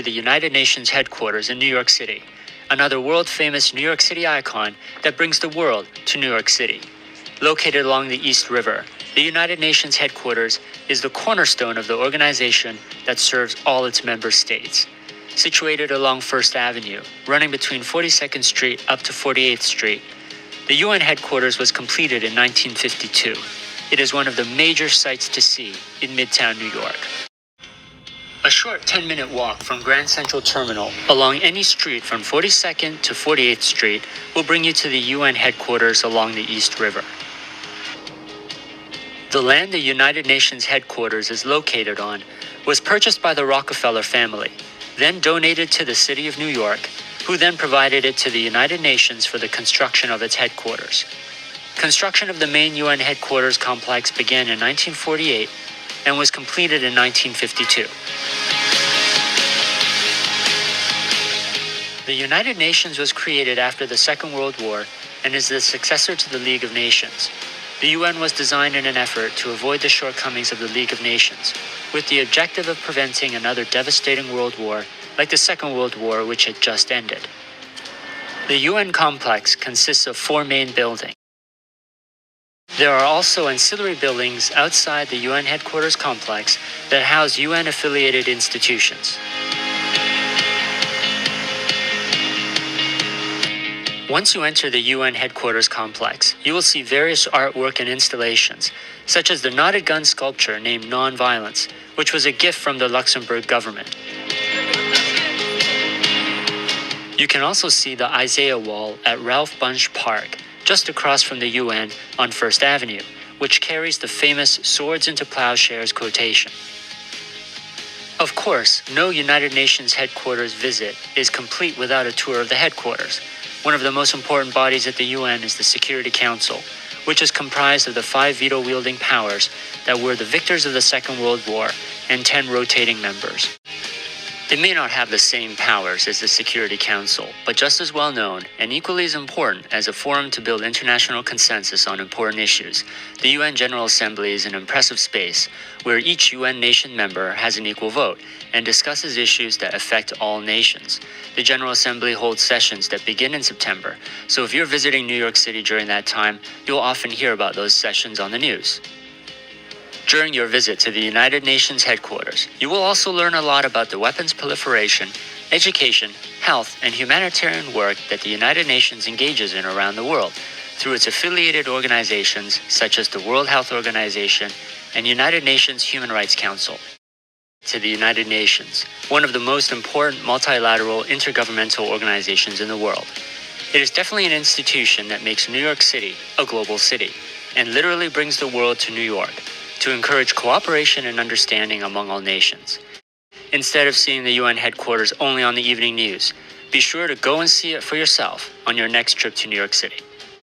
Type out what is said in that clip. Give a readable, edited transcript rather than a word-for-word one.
the United Nations headquarters in New York City, another world-famous New York City icon that brings the world to New York City. Located along the East River, the United Nations headquarters is the cornerstone of the organization that serves all its member states. Situated along First Avenue, running between 42nd Street up to 48th Street, the UN headquarters was completed in 1952. It is one of the major sights to see in Midtown New York. A short 10-minute walk from Grand Central Terminal along any street from 42nd to 48th Street will bring you to the UN headquarters along the East River. The land the United Nations headquarters is located on was purchased by the Rockefeller family, then donated to the city of New York, who then provided it to the United Nations for the construction of its headquarters. Construction of the main UN headquarters complex began in 1948 and was completed in 1952. The United Nations was created after the Second World War and is the successor to the League of Nations. The UN was designed in an effort to avoid the shortcomings of the League of Nations, with the objective of preventing another devastating world war like the Second World War, which had just ended. The UN complex consists of 4 main buildings. There are also ancillary buildings outside the UN headquarters complex that house UN-affiliated institutions. Once you enter the UN headquarters complex, you will see various artwork and installations, such as the knotted gun sculpture named Nonviolence, which was a gift from the Luxembourg government. You can also see the Isaiah Wall at Ralph Bunche Park, just across from the UN on First Avenue, which carries the famous "Swords into Plowshares" quotation. Of course, no United Nations headquarters visit is complete without a tour of the headquarters. One of the most important bodies at the UN is the Security Council, which is comprised of the 5 veto-wielding powers that were the victors of the Second World War and 10 rotating members. It may not have the same powers as the Security Council, but just as well known and equally as important as a forum to build international consensus on important issues. The UN General Assembly is an impressive space where each UN nation member has an equal vote and discusses issues that affect all nations. The General Assembly holds sessions that begin in September, so if you're visiting New York City during that time, you'll often hear about those sessions on the news. During your visit to the United Nations headquarters, you will also learn a lot about the weapons proliferation, education, health, and humanitarian work that the United Nations engages in around the world through its affiliated organizations such as the World Health Organization and United Nations Human Rights Council. To the United Nations, one of the most important multilateral intergovernmental organizations in the world. It is definitely an institution that makes New York City a global city and literally brings the world to New York, to encourage cooperation and understanding among all nations. Instead of seeing the UN headquarters only on the evening news, be sure to go and see it for yourself on your next trip to New York City.